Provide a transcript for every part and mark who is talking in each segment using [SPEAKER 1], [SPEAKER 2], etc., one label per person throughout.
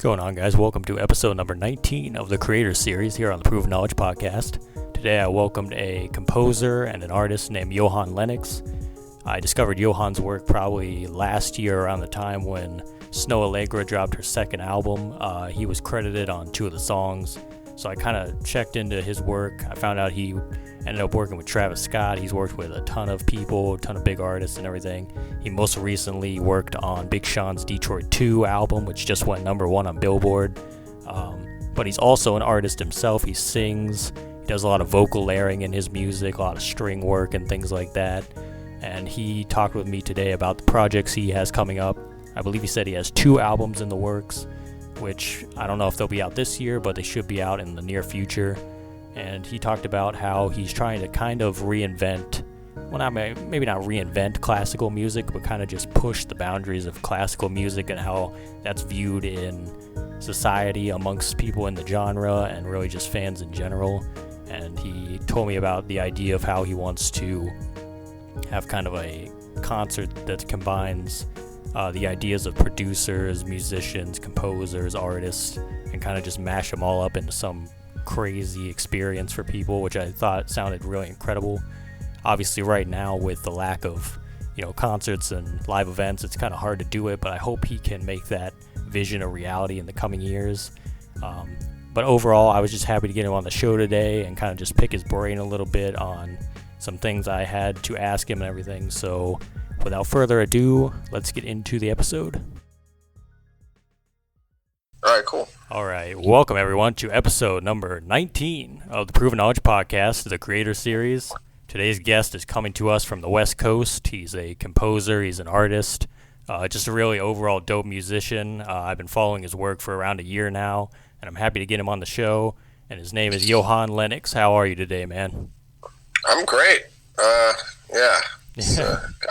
[SPEAKER 1] Going on, guys? Welcome to episode number 19 of the Creator Series here on the Proof Knowledge Podcast. Today I welcomed a composer and an artist named Johan Lenox. I discovered Johan's work probably last year around the time when Snoh Aalegra dropped her second album. He was credited on two of the songs, so I kind of checked into his work. I found out he ended up working with Travis Scott. He's worked with a ton of people, a ton of big artists and everything. He most recently worked on Big Sean's Detroit 2 album, which just went number one on Billboard. But he's also an artist himself. He sings, he does a lot of vocal layering in his music, a lot of string work and things like that. And he talked with me today about the projects he has coming up. I believe he said he has 2 albums in the works, which I don't know if they'll be out this year, but they should be out in the near future. And he talked about how he's trying to kind of reinvent, maybe not reinvent classical music, but kind of just push the boundaries of classical music and how that's viewed in society amongst people in the genre and really just fans in general. And he told me about the idea of how he wants to have kind of a concert that combines the ideas of producers, musicians, composers, artists, and kind of just mash them all up into some crazy experience for people, which I thought sounded really incredible. Obviously right now with the lack of concerts and live events, it's kind of hard to do it, but I hope he can make that vision a reality in the coming years. But overall, I was just happy to get him on the show today and kind of just pick his brain a little bit on some things I had to ask him and everything. So without further ado, let's get into the episode.
[SPEAKER 2] All right, cool.
[SPEAKER 1] All right, welcome everyone to episode number 19 of the Proven Knowledge Podcast, the Creator Series. Today's guest is coming to us from the West Coast. He's a composer, he's an artist, just a really overall dope musician. I've been following his work for around a year now, and I'm happy to get him on the show. And his name is Johan Lenox. How are you today, man?
[SPEAKER 2] I'm great. Got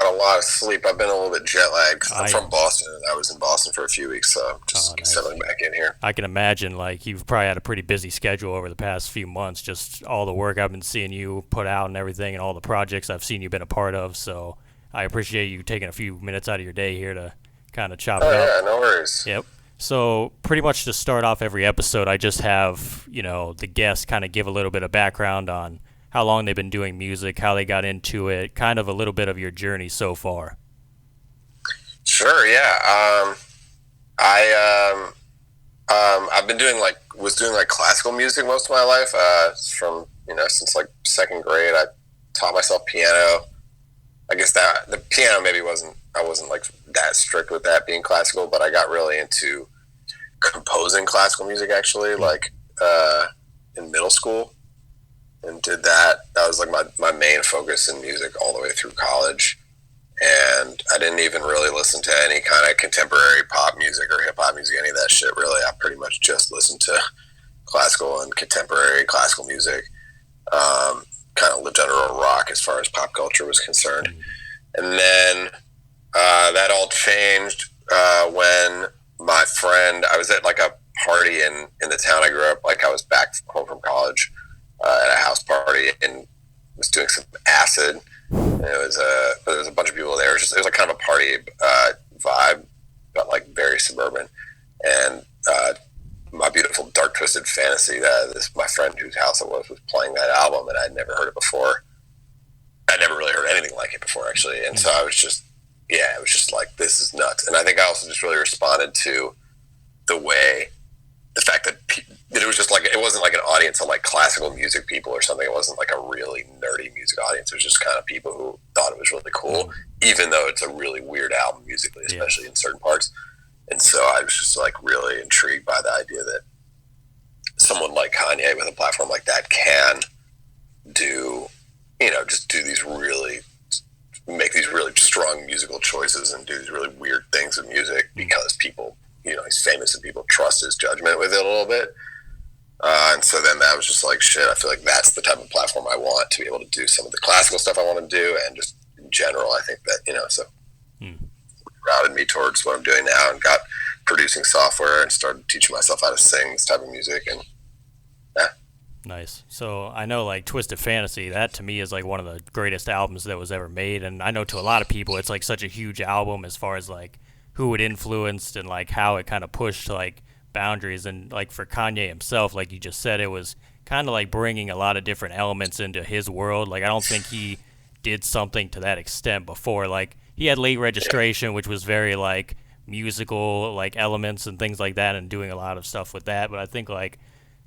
[SPEAKER 2] a lot of sleep. I've been a little bit jet lagged. I'm from Boston, and I was in Boston for a few weeks, so I'm just settling back in here.
[SPEAKER 1] I can imagine, you've probably had a pretty busy schedule over the past few months, just all the work I've been seeing you put out and everything, and all the projects I've seen you been a part of, so I appreciate you taking a few minutes out of your day here to kind of chop it up.
[SPEAKER 2] Yeah, no worries.
[SPEAKER 1] Yep. So pretty much to start off every episode, I just have, the guests kind of give a little bit of background on how long they've been doing music, how they got into it, kind of a little bit of your journey so far.
[SPEAKER 2] Sure, yeah. I've been doing classical music most of my life. From since second grade, I taught myself piano. I guess that the piano I wasn't that strict with that being classical, but I got really into composing classical music actually, in middle school. And did that. That was my main focus in music all the way through college. And I didn't even really listen to any kind of contemporary pop music or hip hop music, any of that shit really. I pretty much just listened to classical and contemporary classical music. Kind of lived under a rock as far as pop culture was concerned. And then that all changed when my friend, I was at a party in the town I grew up. I was back home from college. At a house party and was doing some acid. And there was a bunch of people there. It was kind of a party vibe, but very suburban. And My Beautiful Dark Twisted Fantasy, my friend whose house it was playing that album, and I'd never heard it before. I'd never really heard anything like it before, actually. And so I was just, it was just this is nuts. And I think I also just really responded to the fact that it was just it wasn't an audience of classical music people or something. It wasn't a really nerdy music audience. It was just kind of people who thought it was really cool, even though it's a really weird album musically, especially in certain parts. And so I was just really intrigued by the idea that someone like Kanye with a platform like that can do, just do make these really strong musical choices and do these really weird things with music because people, he's famous and people trust his judgment with it a little bit. And so then that was just shit, I feel that's the type of platform I want to be able to do some of the classical stuff I want to do. And just in general, I think that, routed me towards what I'm doing now and got producing software and started teaching myself how to sing this type of music. And
[SPEAKER 1] Nice. So I know Twisted Fantasy, that to me is one of the greatest albums that was ever made. And I know to a lot of people, it's such a huge album as far as who it influenced and how it kind of pushed boundaries. And like for Kanye himself, like you just said, it was kind of like bringing a lot of different elements into his world. Like I don't think he did something to that extent before. Like he had Late Registration, which was very like musical like elements and things like that, and doing a lot of stuff with that. But I think like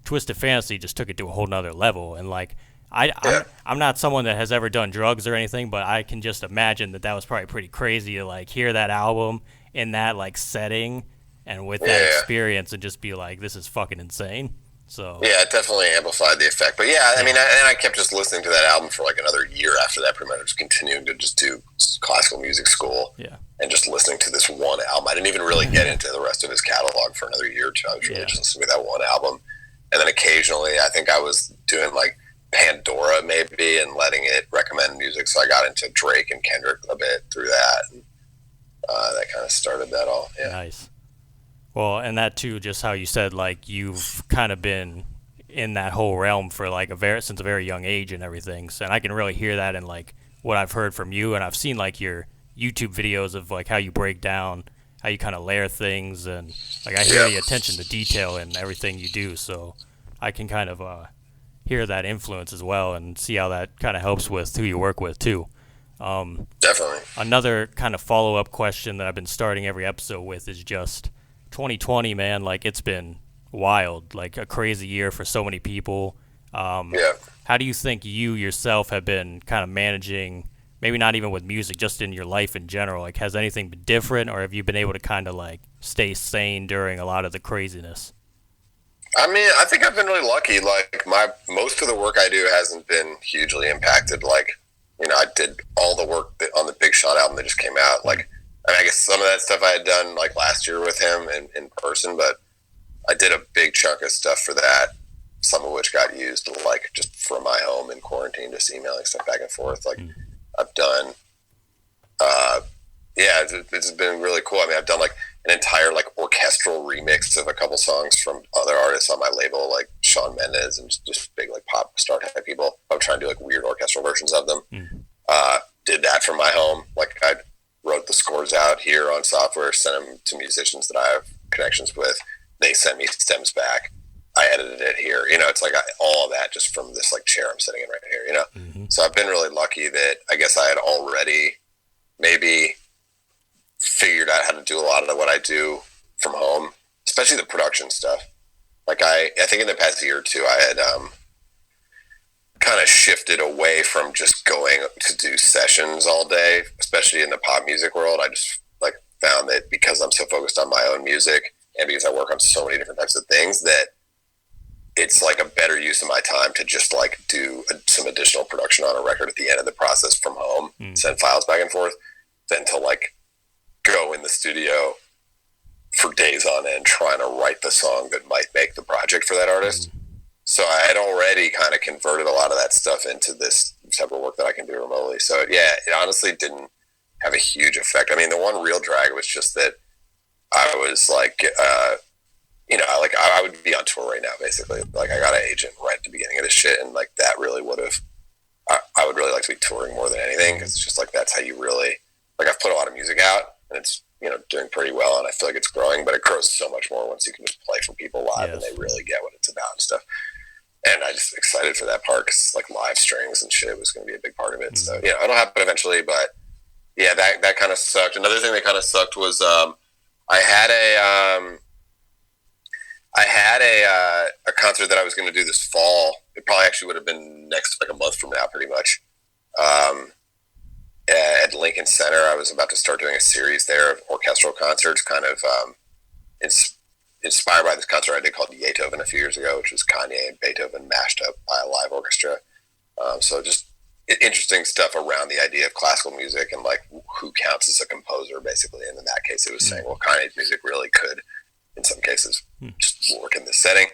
[SPEAKER 1] Twisted Fantasy just took it to a whole nother level. And like I'm not someone that has ever done drugs or anything, but I can just imagine that that was probably pretty crazy to like hear that album in that like setting and with that experience and just be like, this is fucking insane. So
[SPEAKER 2] yeah, it definitely amplified the effect. But yeah, I mean, I kept just listening to that album for like another year after that. Pretty much just continuing to just do classical music school.
[SPEAKER 1] Yeah.
[SPEAKER 2] And just listening to this one album. I didn't even really get into the rest of his catalog for another year or two. I was really just listening to that one album. And then occasionally, I think I was doing like Pandora maybe and letting it recommend music. So I got into Drake and Kendrick a bit through that. And that kind of started that all. Yeah.
[SPEAKER 1] Nice. Well, and that too, just how you said, like you've kind of been in that whole realm for like since a very young age and everything. So, and I can really hear that in like what I've heard from you, and I've seen like your YouTube videos of like how you break down, how you kind of layer things, and like I hear the attention to detail and everything you do. So I can kind of hear that influence as well, and see how that kind of helps with who you work with too.
[SPEAKER 2] Definitely.
[SPEAKER 1] Another kind of follow-up question that I've been starting every episode with is just 2020, man. Like it's been wild, like a crazy year for so many people. How do you think you yourself have been kind of managing, maybe not even with music, just in your life in general? Like has anything been different, or have you been able to kind of like stay sane during a lot of the craziness?
[SPEAKER 2] I mean, I think I've been really lucky. Like most of the work I do hasn't been hugely impacted. Like, you know, I did all the work on the Big Sean album that just came out. Like, I mean, I guess some of that stuff I had done like last year with him in person, but I did a big chunk of stuff for that. Some of which got used like just from my home in quarantine, just emailing stuff back and forth. Like I've done, it's been really cool. I mean, I've done like an entire like orchestral remix of a couple songs from other artists on my label, like Shawn Mendes and just big like pop star type people. I'm trying to do like weird orchestral versions of them. Did that from my home. Like I wrote the scores out here on software, sent them to musicians that I have connections with. They sent me stems back. I edited it here. You know, it's like all of that just from this like chair I'm sitting in right here, you know? So I've been really lucky that I guess I had already maybe figured out how to do a lot of what I do from home, especially the production stuff. Like I think in the past year or two, I had kind of shifted away from just going to do sessions all day, especially in the pop music world. I just like found that because I'm so focused on my own music and because I work on so many different types of things, that it's like a better use of my time to just like do some additional production on a record at the end of the process from home, send files back and forth, than to like go in the studio for days on end trying to write the song that might make the project for that artist. So I had already kind of converted a lot of that stuff into this type of work that I can do remotely. So yeah, it honestly didn't have a huge effect. I mean, the one real drag was just that I was like, you know, like I would be on tour right now, basically. Like I got an agent right at the beginning of this shit, and like that really would have. I would really like to be touring more than anything, because it's just like that's how you really like. I've put a lot of music out, and it's, you know, doing pretty well, and I feel like it's growing. But it grows so much more once you can just play for people live, and they really get what it's about and stuff. And I just excited for that part, because like live strings and shit was going to be a big part of it. So yeah, it'll happen eventually, but yeah, that kind of sucked. Another thing that kind of sucked was I had a concert that I was going to do this fall. It probably actually would have been next, like a month from now, pretty much. At Lincoln Center, I was about to start doing a series there of orchestral concerts, kind of inspired by this concert I did called Beethoven a few years ago, which was Kanye and Beethoven mashed up by a live orchestra. So just interesting stuff around the idea of classical music and like who counts as a composer, basically. And in that case, it was saying, well, Kanye's music really could, in some cases, just work in this setting.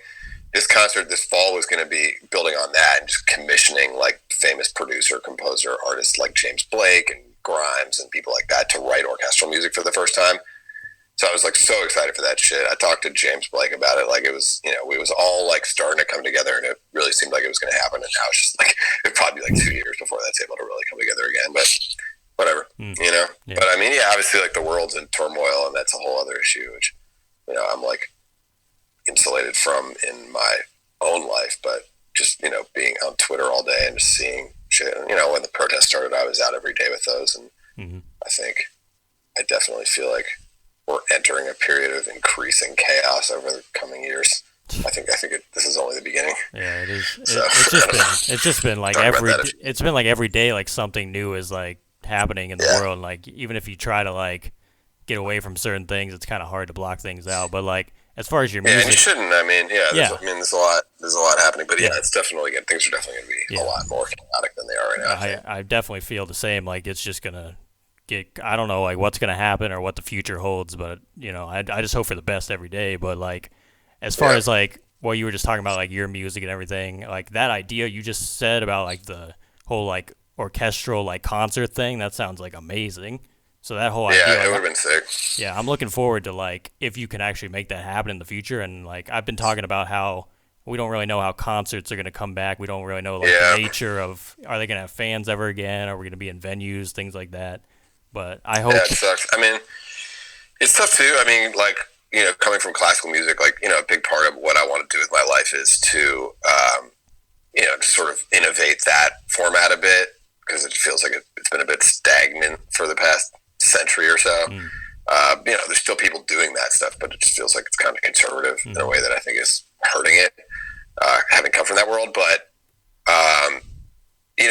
[SPEAKER 2] This concert this fall was going to be building on that and just commissioning like famous producer, composer, artists like James Blake and Grimes and people like that to write orchestral music for the first time. So I was like so excited for that shit. I talked to James Blake about it. Like it was, you know, it was all like starting to come together, and it really seemed like it was going to happen. And now it's just like, it'd probably be like 2 years before that's able to really come together again, but whatever, you know? Yeah. But I mean, yeah, obviously like the world's in turmoil, and that's a whole other issue, which, you know, I'm like isolated from in my own life, but just, being on Twitter all day and just seeing shit. And, when the protest started, I was out every day with those. And I definitely feel like we're entering a period of increasing chaos over the coming years. I think this is only the beginning.
[SPEAKER 1] Yeah, it is.
[SPEAKER 2] So,
[SPEAKER 1] It's just been like every day, like something new is like happening in the world. And, like, even if you try to like get away from certain things, it's kind of hard to block things out. But like, as far as your music,
[SPEAKER 2] and you shouldn't. There's a lot happening. But it's definitely things are definitely going to be a lot more chaotic than they are right
[SPEAKER 1] now. I definitely feel the same. Like, it's just gonna I don't know, like, what's gonna happen or what the future holds. But I just hope for the best every day. But like, as far as like what you were just talking about, like your music and everything, like that idea you just said about like the whole like orchestral like concert thing, that sounds like amazing. So that whole idea,
[SPEAKER 2] it would have been sick.
[SPEAKER 1] Yeah, I'm looking forward to like if you can actually make that happen in the future. And like I've been talking about how we don't really know how concerts are going to come back. We don't really know like the nature of, are they going to have fans ever again? Are we going to be in venues, things like that? But I hope.
[SPEAKER 2] Yeah, it sucks. I mean, it's tough too. I mean, like, coming from classical music, like, a big part of what I want to do with my life is to, just sort of innovate that format a bit, because it feels like it's been a bit stagnant for the past century or so. There's still people doing that stuff, but it just feels like it's kind of conservative in a way that I think is hurting it, having come from that world. But,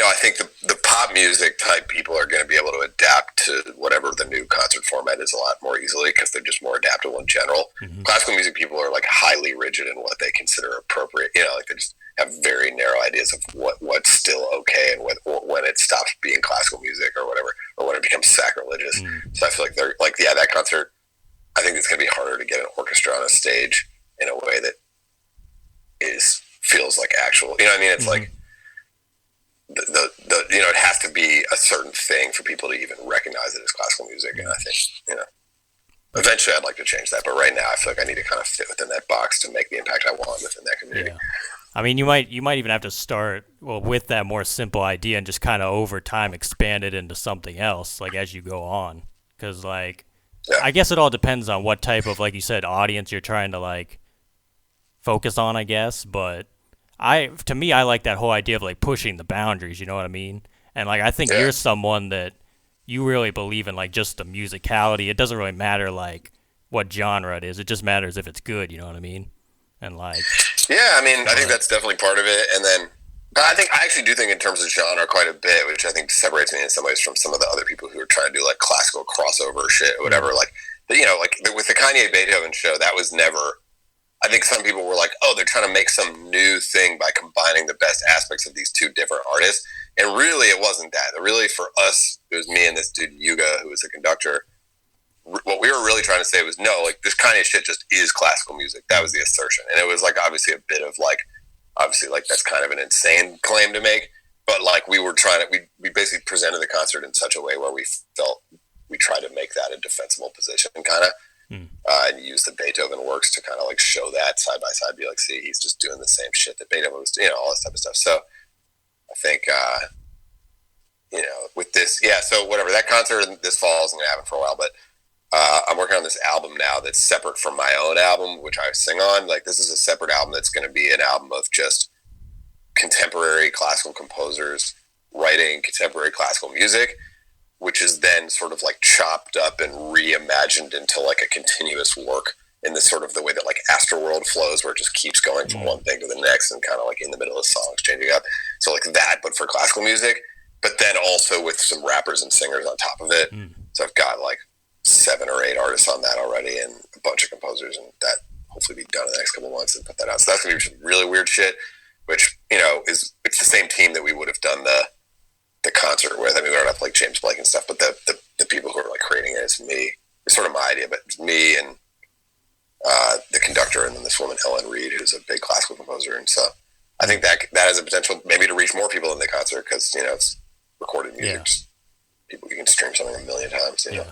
[SPEAKER 2] I think the pop music type people are going to be able to adapt to whatever the new concert format is a lot more easily, because they're just more adaptable in general. Classical music people are like highly rigid in what they consider appropriate. Like they just have very narrow ideas of what's still okay and when it stops being classical music or whatever, or when it becomes sacrilegious. So I feel like they're like, that concert, I think it's going to be harder to get an orchestra on a stage in a way that feels like actual, it's like, it has to be a certain thing for people to even recognize it as classical music. And I think, eventually I'd like to change that. But right now I feel like I need to kind of fit within that box to make the impact I want within that community.
[SPEAKER 1] Yeah. I mean, you might even have to start with that more simple idea and just kind of over time expand it into something else, like as you go on. Because like, I guess it all depends on what type of, like you said, audience you're trying to like focus on, I guess. But to me, I like that whole idea of like pushing the boundaries, you know what I mean? And like, I think you're someone that you really believe in like just the musicality. It doesn't really matter like what genre it is. It just matters if it's good, you know what I mean? And like,
[SPEAKER 2] I mean, I think that's definitely part of it. And then, but I actually do think in terms of genre quite a bit, which I think separates me in some ways from some of the other people who are trying to do like classical crossover shit or whatever. Like, like with the Kanye Beethoven show, that was never, I think some people were like, oh, they're trying to make some new thing by combining the best aspects of these two different artists. And really, it wasn't that. Really, for us, it was me and this dude, Yuga, who was a conductor. What we were really trying to say was, no, like, this kind of shit just is classical music. That was the assertion. And it was, like, obviously a bit of, like, that's kind of an insane claim to make. But, like, we were trying to, we basically presented the concert in such a way where we felt we tried to make that a defensible position, kind of. And use the Beethoven works to kind of like show that side by side, be like, see, he's just doing the same shit that Beethoven was doing, all this type of stuff. So I think, with this, so whatever, that concert this fall isn't going to happen for a while, but I'm working on this album now that's separate from my own album, which I sing on. Like, this is a separate album that's going to be an album of just contemporary classical composers writing contemporary classical music, which is then sort of like chopped up and reimagined into like a continuous work in this sort of the way that like Astroworld flows, where it just keeps going from one thing to the next and kind of like in the middle of songs changing up. So like that, but for classical music, but then also with some rappers and singers on top of it. So I've got like 7 or 8 artists on that already and a bunch of composers, and that hopefully be done in the next couple of months and put that out. So that's going to be some really weird shit, which, it's the same team that we would have done the concert with. I mean, we don't have like James Blake and stuff, but the people who are like creating it is me. It's sort of my idea, but it's me and the conductor, and then this woman Ellen Reed, who's a big classical composer. And so I think that has a potential maybe to reach more people in the concert, because it's recorded music. People, you can stream something a million times. You know?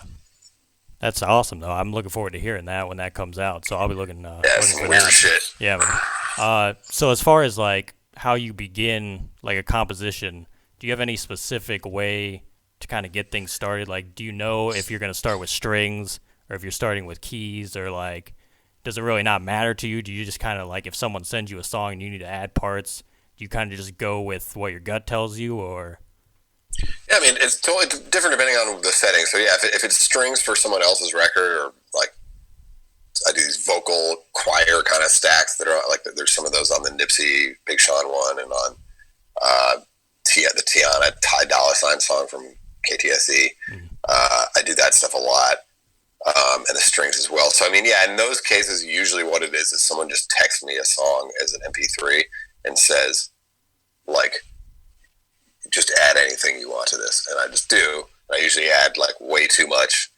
[SPEAKER 1] That's awesome, though. I'm looking forward to hearing that when that comes out. So I'll be looking.
[SPEAKER 2] Some weird shit.
[SPEAKER 1] Yeah. Man. So as far as like how you begin like a composition, do you have any specific way to kind of get things started? Like, do you know if you're going to start with strings or if you're starting with keys, or like, does it really not matter to you? Do you just kind of like, if someone sends you a song and you need to add parts, do you kind of just go with what your gut tells you, or?
[SPEAKER 2] Yeah, I mean, it's totally different depending on the setting. So yeah, if it's strings for someone else's record, or like I do these vocal choir kind of stacks that are like, there's some of those on the Nipsey Big Sean one, and on the Tiana Ty Dolla $ign song from KTSE. I do that stuff a lot, and the strings as well. So I mean, yeah, in those cases, usually what it is someone just texts me a song as an MP3 and says, like, just add anything you want to this, and I just do. I usually add like way too much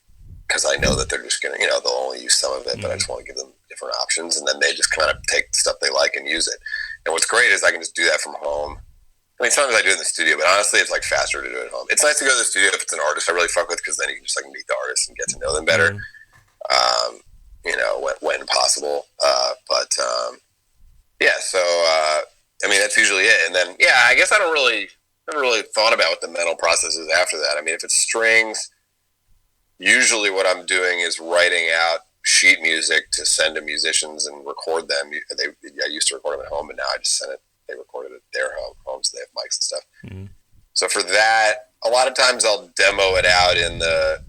[SPEAKER 2] because I know that they're just gonna, they'll only use some of it, but I just want to give them different options, and then they just kind of take the stuff they like and use it. And what's great is I can just do that from home. I mean, sometimes I do it in the studio, but honestly, it's like faster to do it at home. It's nice to go to the studio if it's an artist I really fuck with, because then you can just like meet the artist and get to know them better. When possible. Yeah. So I mean, that's usually it. And then I guess I never really thought about what the mental process is after that. I mean, if it's strings, usually what I'm doing is writing out sheet music to send to musicians and record them. I used to record them at home, but now I just send it. They recorded at their homes. They have mics and stuff. So for that, a lot of times I'll demo it out in the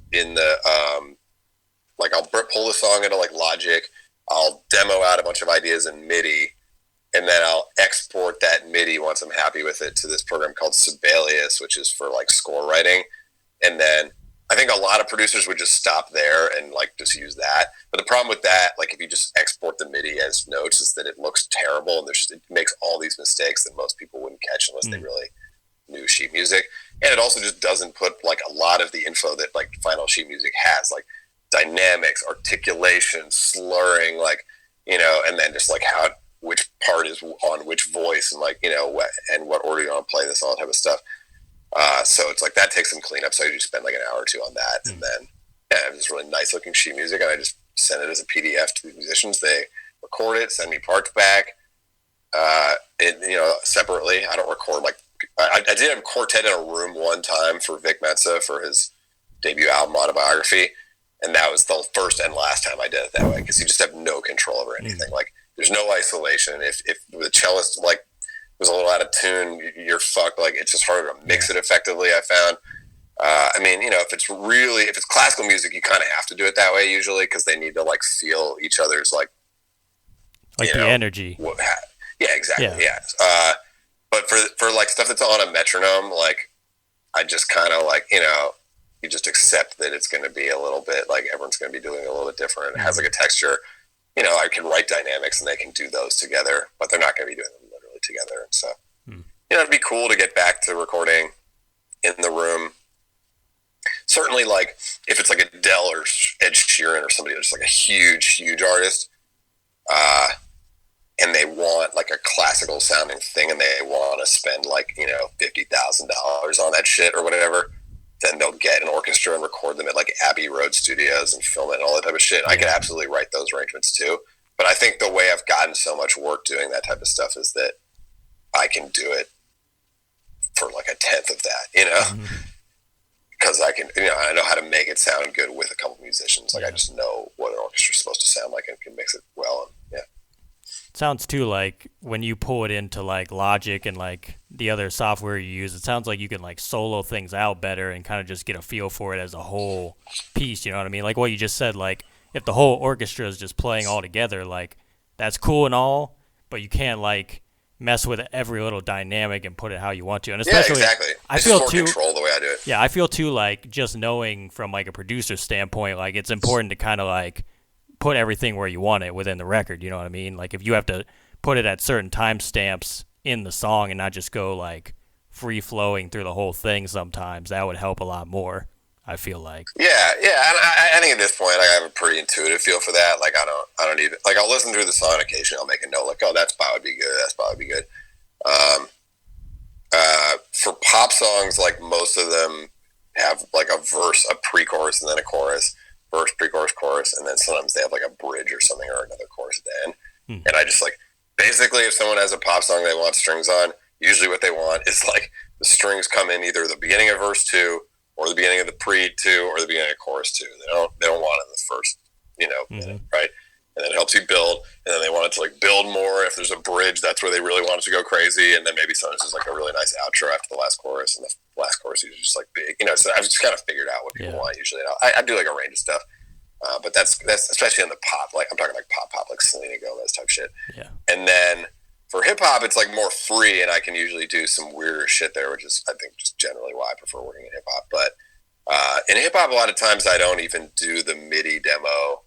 [SPEAKER 2] like I'll pull the song into like Logic. I'll demo out a bunch of ideas in MIDI, and then I'll export that MIDI once I'm happy with it to this program called Sibelius, which is for like score writing. And then I think a lot of producers would just stop there and like just use that. But the problem with that, like if you just export the MIDI as notes, is that it looks terrible, and it makes all these mistakes that most people wouldn't catch unless they really knew sheet music. And it also just doesn't put like a lot of the info that like final sheet music has, like dynamics, articulation, slurring, like, and then just like which part is on which voice, and like, and what order you want to play this, all that type of stuff. So it's like that takes some cleanup. So I usually spend like an hour or two on that, and then it's really nice looking sheet music, and I just send it as a PDF to the musicians. They record it, send me parts back. Separately. I don't record like I did a quartet in a room one time for Vic Mensa for his debut album Autobiography, and that was the first and last time I did it that way, because you just have no control over anything. Like there's no isolation. If the cellist like was a little out of tune, you're fucked. Like it's just harder to mix it effectively, I found. I mean, if it's classical music, you kind of have to do it that way usually, because they need to like feel each other's like
[SPEAKER 1] the energy.
[SPEAKER 2] Yeah, exactly. Yeah. But for like stuff that's on a metronome, like I just kind of like, you just accept that it's going to be a little bit like everyone's going to be doing a little bit different. It has like a texture. I can write dynamics and they can do those together, but they're not going to be doing them literally together. And so, it'd be cool to get back to recording in the room. Certainly, like if it's like Adele or Ed Sheeran or somebody that's like a huge, huge artist, and they want like a classical sounding thing, and they want to spend like $50,000 on that shit or whatever, then they'll get an orchestra and record them at like Abbey Road Studios and film it and all that type of shit. I could absolutely write those arrangements too, but I think the way I've gotten so much work doing that type of stuff is that I can do it for like a tenth of that, because I can, I know how to make it sound good with a couple of musicians. Like I just know what an orchestra is supposed to sound like and can mix it well. And
[SPEAKER 1] sounds too like when you pull it into like Logic and like the other software you use, it sounds like you can like solo things out better and kind of just get a feel for it as a whole piece. You know what I mean? Like what you just said, like if the whole orchestra is just playing all together, like that's cool and all, but you can't like mess with every little dynamic and put it how you want to. And especially,
[SPEAKER 2] exactly.
[SPEAKER 1] I feel
[SPEAKER 2] more
[SPEAKER 1] too
[SPEAKER 2] control the way I do it.
[SPEAKER 1] Yeah, I feel too like just knowing from like a producer standpoint, like it's important to kind of like put everything where you want it within the record. You know what I mean? Like if you have to put it at certain timestamps in the song and not just go like free flowing through the whole thing, sometimes that would help a lot more, I feel like.
[SPEAKER 2] Yeah. I think at this point, like, I have a pretty intuitive feel for that. Like I don't even like, I'll listen through the song occasionally. I'll make a note like, oh, that spot would be good. That spot would be good. For pop songs, like most of them have like a verse, a pre-chorus, and then a chorus. Verse, pre-chorus, chorus, and then sometimes they have like a bridge or something or another chorus at the end. And I just like, basically if someone has a pop song they want strings on, usually what they want is like the strings come in either the beginning of verse 2 or the beginning of the pre 2 or the beginning of chorus 2. They don't want it in the first, minute, right? and then it helps you build, and then they want it to like build more. If there's a bridge, that's where they really want it to go crazy, and then maybe sometimes there's like a really nice outro after the last chorus, and the last chorus is just like big, so I've just kind of figured out what people want usually. I do like a range of stuff, but that's especially in the pop, like I'm talking like pop, like Selena Gomez type shit.
[SPEAKER 1] Yeah.
[SPEAKER 2] And then for hip hop, it's like more free, and I can usually do some weirder shit there, which is I think just generally why I prefer working in hip hop. But in hip hop, a lot of times I don't even do the MIDI demo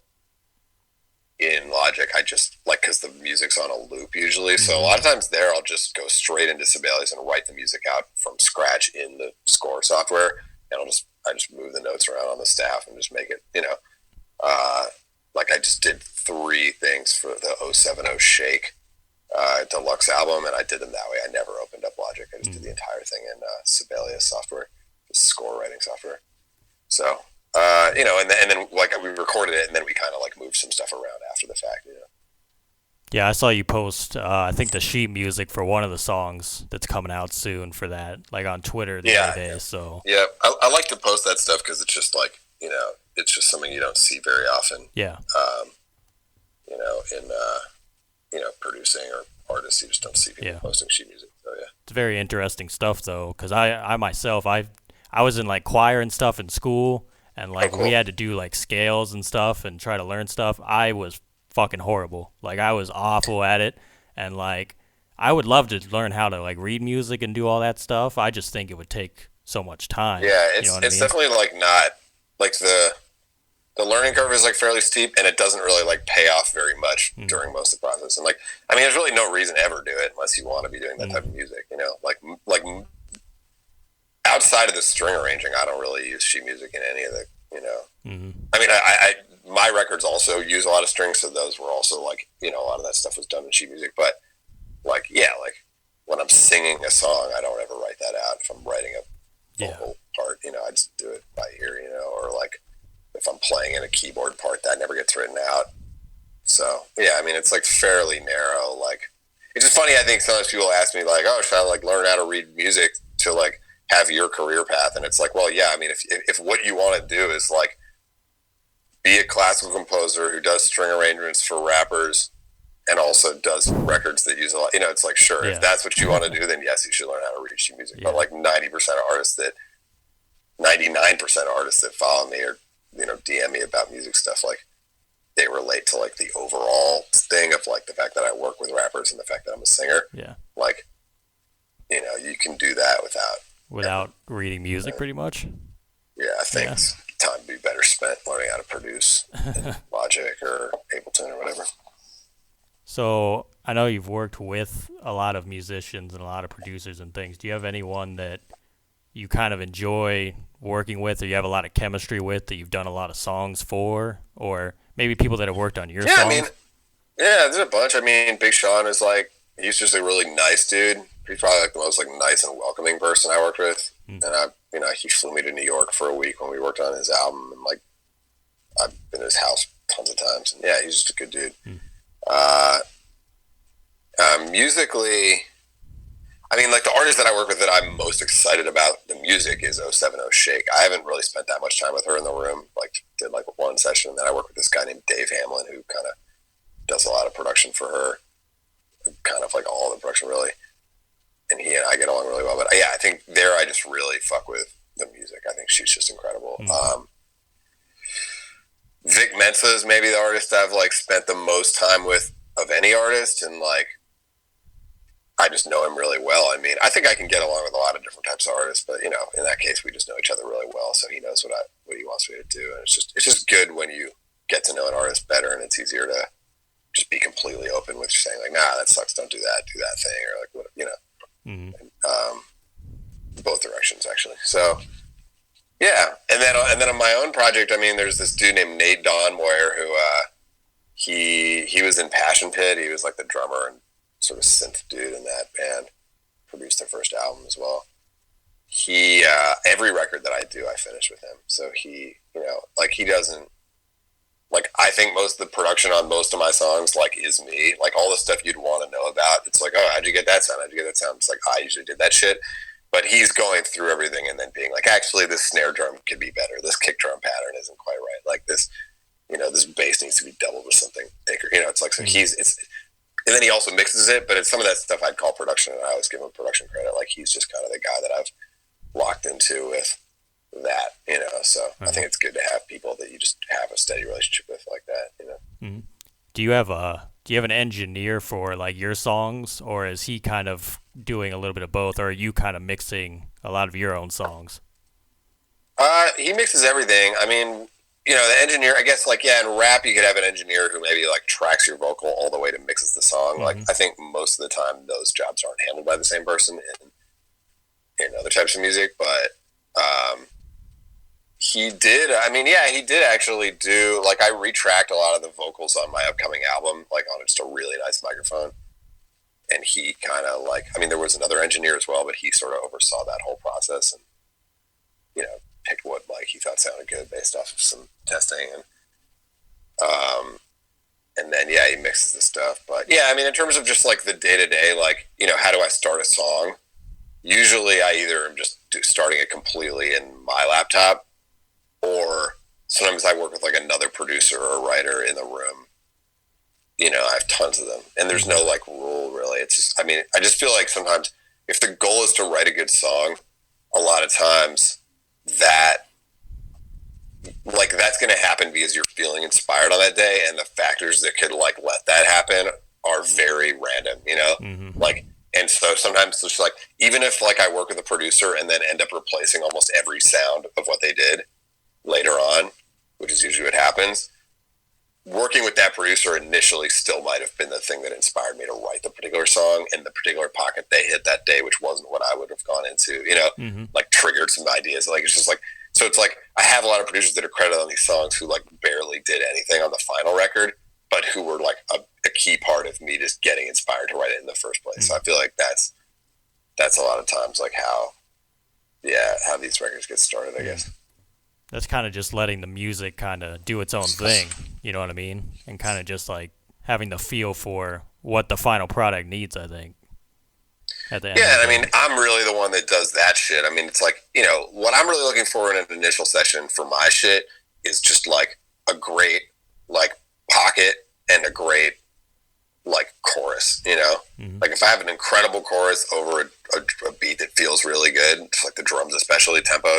[SPEAKER 2] in Logic. I just like, because the music's on a loop usually, so a lot of times there I'll just go straight into Sibelius and write the music out from scratch in the score software, and I just move the notes around on the staff and just make it, like I just did 3 things for the 070 Shake deluxe album, and I did them that way. I never opened up Logic. I just did the entire thing in Sibelius software, the score writing software. So and then like we recorded it, and then we kind of like moved some stuff around after the fact.
[SPEAKER 1] Yeah, I saw you post, I think, the sheet music for one of the songs that's coming out soon for that, like on Twitter the other day. So
[SPEAKER 2] yeah, I like to post that stuff because it's just like, it's just something you don't see very often.
[SPEAKER 1] Yeah.
[SPEAKER 2] In producing or artists, you just don't see people posting sheet music. So yeah,
[SPEAKER 1] it's very interesting stuff though, because I myself, I was in like choir and stuff in school, and like we had to do like scales and stuff and try to learn stuff. I was fucking horrible. Like I was awful at it, and like I would love to learn how to like read music and do all that stuff. I just think it would take so much time.
[SPEAKER 2] Yeah, it's definitely like not like the learning curve is like fairly steep, and it doesn't really like pay off very much during most of the process. And like, I mean, there's really no reason to ever do it unless you want to be doing that type of music, like outside of the string arranging, I don't really use sheet music in any of the, I mean, I my records also use a lot of strings, so those were also like, a lot of that stuff was done in sheet music. But like, like when I'm singing a song, I don't ever write that out. If I'm writing a vocal part, I just do it by ear, or like if I'm playing in a keyboard part, that never gets written out. So yeah, I mean, it's like fairly narrow. Like, it's just funny. I think sometimes people ask me like, "Oh, should I like learn how to read music to like have your career path?" And it's like, well, yeah. I mean, if what you want to do is like be a classical composer who does string arrangements for rappers and also does records that use a lot, it's like, sure, if that's what you want to do, then yes, you should learn how to read sheet music. But like 99% of artists that follow me or DM me about music stuff, like they relate to like the overall thing of like the fact that I work with rappers and the fact that I'm a singer.
[SPEAKER 1] Yeah.
[SPEAKER 2] Like, you can do that
[SPEAKER 1] without reading music, pretty much.
[SPEAKER 2] Yeah, I think time would be better spent learning how to produce in Logic or Ableton or whatever.
[SPEAKER 1] So I know you've worked with a lot of musicians and a lot of producers and things. Do you have anyone that you kind of enjoy working with, or you have a lot of chemistry with, that you've done a lot of songs for, or maybe people that have worked on your songs?
[SPEAKER 2] I mean, there's a bunch. I mean, Big Sean is like, he's just a really nice dude. He's probably like the most like nice and welcoming person I worked with. And he flew me to New York for a week when we worked on his album, and like I've been to his house tons of times. And yeah, he's just a good dude. Musically, I mean, like the artist that I work with that I'm most excited about the music is 070 Shake. I haven't really spent that much time with her in the room. Like, did like one session, and then I work with this guy named Dave Hamlin, who kind of does a lot of production for her, kind of like all the production really. And he and I get along really well. But yeah, I think there I just really fuck with the music. I think she's just incredible. Vic Mensa is maybe the artist I've like spent the most time with of any artist, and like I just know him really well. I mean, I think I can get along with a lot of different types of artists, but in that case, we just know each other really well. So he knows what he wants me to do, and it's just good when you get to know an artist better, and it's easier to just be completely open with saying like, nah, that sucks, don't do that thing, or like what and, both directions actually. So yeah, and then on my own project, I mean, there's this dude named Nate Donmoyer who he was in Passion Pit. He was like the drummer and sort of synth dude in that band. Produced their first album as well. He every record that I do, I finish with him. So he, like he doesn't, like I think most of the production on most of my songs like is me. Like all the stuff you'd want to know about. It's like, oh, how'd you get that sound? It's like I usually did that shit. But he's going through everything and then being like, actually, this snare drum could be better. This kick drum pattern isn't quite right. Like this, this bass needs to be doubled with something bigger. It's like, so and then he also mixes it, but it's some of that stuff I'd call production, and I always give him production credit. Like, he's just kind of the guy that I've locked into with that, so I think it's good to have people that you just have a steady relationship with like that.
[SPEAKER 1] Mm-hmm. Do you have an engineer for like your songs, or is he kind of doing a little bit of both, or are you kind of mixing a lot of your own songs?
[SPEAKER 2] He mixes everything. I mean, the engineer, I guess, like, yeah, in rap, you could have an engineer who maybe, like, tracks your vocal all the way to mixes the song. Like, I think most of the time those jobs aren't handled by the same person in other types of music, but he did actually do, like, I retracked a lot of the vocals on my upcoming album, like, on just a really nice microphone. And he kind of, like, I mean, there was another engineer as well, but he sort of oversaw that whole process and, picked what, like, he thought sounded good based off of some testing. And then, yeah, he mixes the stuff. But, yeah, I mean, in terms of just, like, the day-to-day, like, how do I start a song? Usually I either am just starting it completely in my laptop, or sometimes I work with, like, another producer or writer in the room. I have tons of them. And there's no, like, rule, really. It's just, I mean, I just feel like sometimes if the goal is to write a good song, a lot of times that, like, that's going to happen because you're feeling inspired on that day, and the factors that could, like, let that happen are very random, like, and so sometimes it's just like, even if, like, I work with a producer and then end up replacing almost every sound of what they did later on, which is usually what happens, working with that producer initially still might have been the thing that inspired me to write the particular song, and the particular pocket they hit that day, which wasn't what I would have gone into, like, triggered some ideas. Like, it's just like, so it's like, I have a lot of producers that are credited on these songs who, like, barely did anything on the final record, but who were, like, a key part of me just getting inspired to write it in the first place. So I feel like that's a lot of times, like, how these records get started, I guess.
[SPEAKER 1] That's kind of just letting the music kind of do its own thing, you know what I mean? And kind of just, like, having the feel for what the final product needs, I think. At the end
[SPEAKER 2] I mean, I'm really the one that does that shit. I mean, it's like, what I'm really looking for in an initial session for my shit is just, like, a great, like, pocket and a great, like, chorus, Like, if I have an incredible chorus over a beat that feels really good, just like the drums especially, tempo,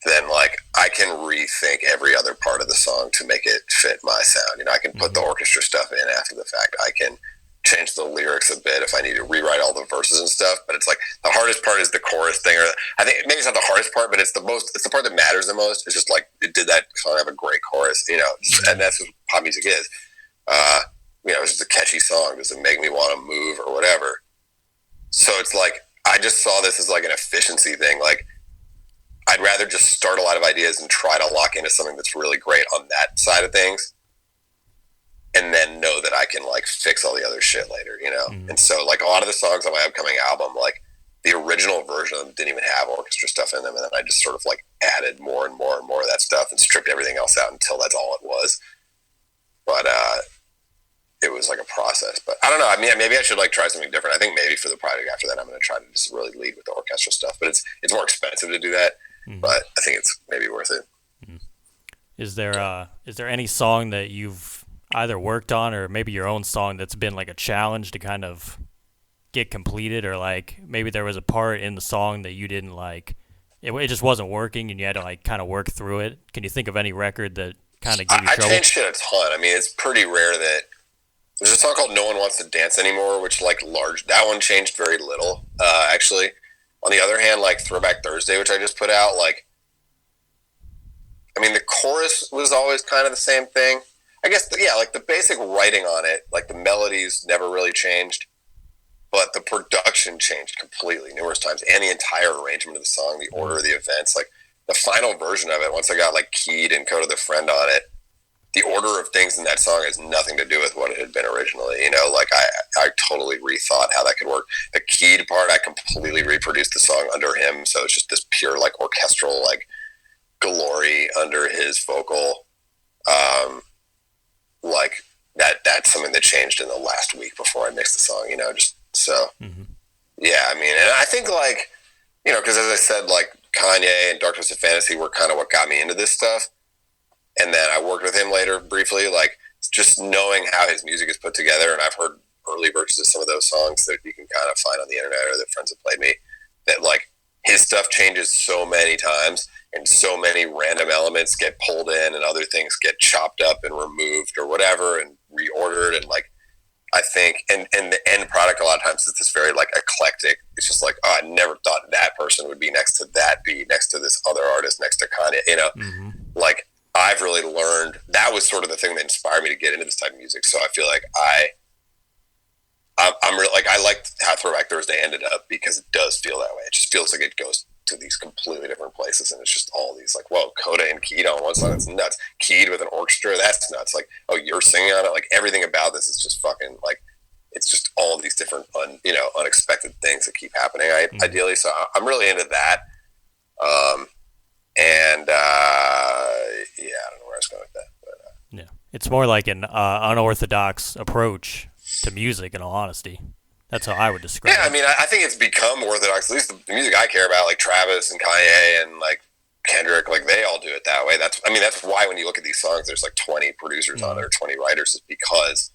[SPEAKER 2] then, like, I can rethink every other part of the song to make it fit my sound. I can put the orchestra stuff in after the fact. I can change the lyrics a bit if I need to rewrite all the verses and stuff. But it's like, the hardest part is the chorus thing, or I think maybe it's not the hardest part, but it's the part that matters the most. It's just like, did that song have a great chorus? And that's what pop music is. It's just a catchy song. Does it make me want to move or whatever? So it's like, I just saw this as like an efficiency thing. Like, I'd rather just start a lot of ideas and try to lock into something that's really great on that side of things, and then know that I can, like, fix all the other shit later, And so, like, a lot of the songs on my upcoming album, like, the original version of them didn't even have orchestra stuff in them, and then I just sort of, like, added more and more and more of that stuff and stripped everything else out until that's all it was. But it was like a process. But I don't know. I mean, maybe I should, like, try something different. I think maybe for the project after that, I'm going to try to just really lead with the orchestra stuff. But it's more expensive to do that. But I think it's maybe worth it.
[SPEAKER 1] Is there any song that you've either worked on, or maybe your own song, that's been like a challenge to kind of get completed, or like maybe there was a part in the song that you didn't like, it just wasn't working and you had to, like, kind of work through it? Can you think of any record that kind of gave you trouble?
[SPEAKER 2] I changed shit a ton. I mean, it's pretty rare that there's a song called No One Wants to Dance Anymore, which, like, that one changed very little, actually. On the other hand, like, Throwback Thursday, which I just put out, like, I mean, the chorus was always kind of the same thing. I guess, like, the basic writing on it, like, the melodies never really changed, but the production changed completely numerous times, and the entire arrangement of the song, the order of the events, like, the final version of it, once I got, like, Keed and Kota the Friend on it, the order of things in that song has nothing to do with what it had been originally. Like, I totally rethought how that could work. The Keed part, I completely reproduced the song under him, so it's just this pure, like, orchestral, like, glory under his vocal. Like, that's something that changed in the last week before I mixed the song, just so. Yeah, I mean, and I think, like, because as I said, like, Kanye and Dark Twisted Fantasy were kind of what got me into this stuff. and then I worked with him later briefly. Like just knowing how his music is put together, and I've heard early versions of some of those songs that you can kind of find on the internet or that friends have played me. That like his stuff changes so many times, and so many random elements get pulled in, and other things get chopped up and removed or whatever, and reordered, and like I think, and the end product a lot of times is this very like eclectic. It's just like, oh, I never thought that person would be next to that beat, next to this other artist, next to Kanye. You know, like I've really learned that was sort of the thing that inspired me to get into this type of music. So I feel like I'm really like I liked how Throwback Thursday ended up because it does feel that way. It just feels like it goes to these completely different places, and it's just all these like, whoa, Kota and Keed on one song, that's nuts. Keed with an orchestra, that's nuts. Like, oh, you're singing on it. Like everything about this is just fucking like, it's just all these different unexpected things that keep happening. Ideally, so I'm really into that. Yeah, I don't know where I was going with that. But,
[SPEAKER 1] Yeah, it's more like an unorthodox approach to music. In all honesty, that's how I would describe it.
[SPEAKER 2] Yeah, I mean, I think it's become orthodox. At least the music I care about, like Travis and Kanye and like Kendrick, like they all do it that way. That's why when you look at these songs, there's like 20 producers on it or 20 writers, is because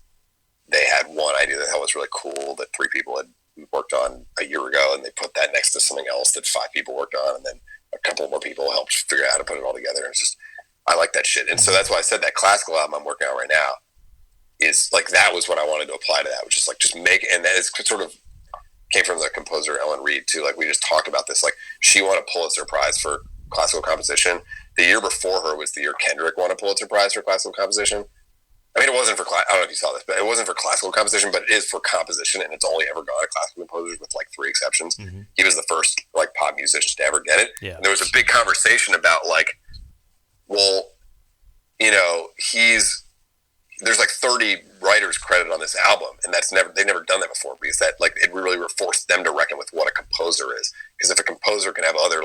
[SPEAKER 2] they had one idea that was really cool that 3 people had worked on a year ago, and they put that next to something else that 5 people worked on, and then a couple more people helped figure out how to put it all together. And it's just, I like that shit. And so that's why I said that classical album I'm working on right now is like, that was what I wanted to apply to that, which is like just make, and that is sort of came from the composer Ellen Reed too. Like we just talked about this, like she won a Pulitzer Prize for classical composition. The year before her was the year Kendrick won a Pulitzer Prize for classical composition. I mean, it wasn't for I don't know if you saw this, but it wasn't for classical composition, but it is for composition, and it's only ever gone to classical composers with like 3 exceptions. He was the first like pop musician to ever get it.
[SPEAKER 1] Yeah.
[SPEAKER 2] And there was a big conversation about like, well, you know, there's like 30 writers credited on this album, and they've never done that before, because that like it really forced them to reckon with what a composer is. Because if a composer can have other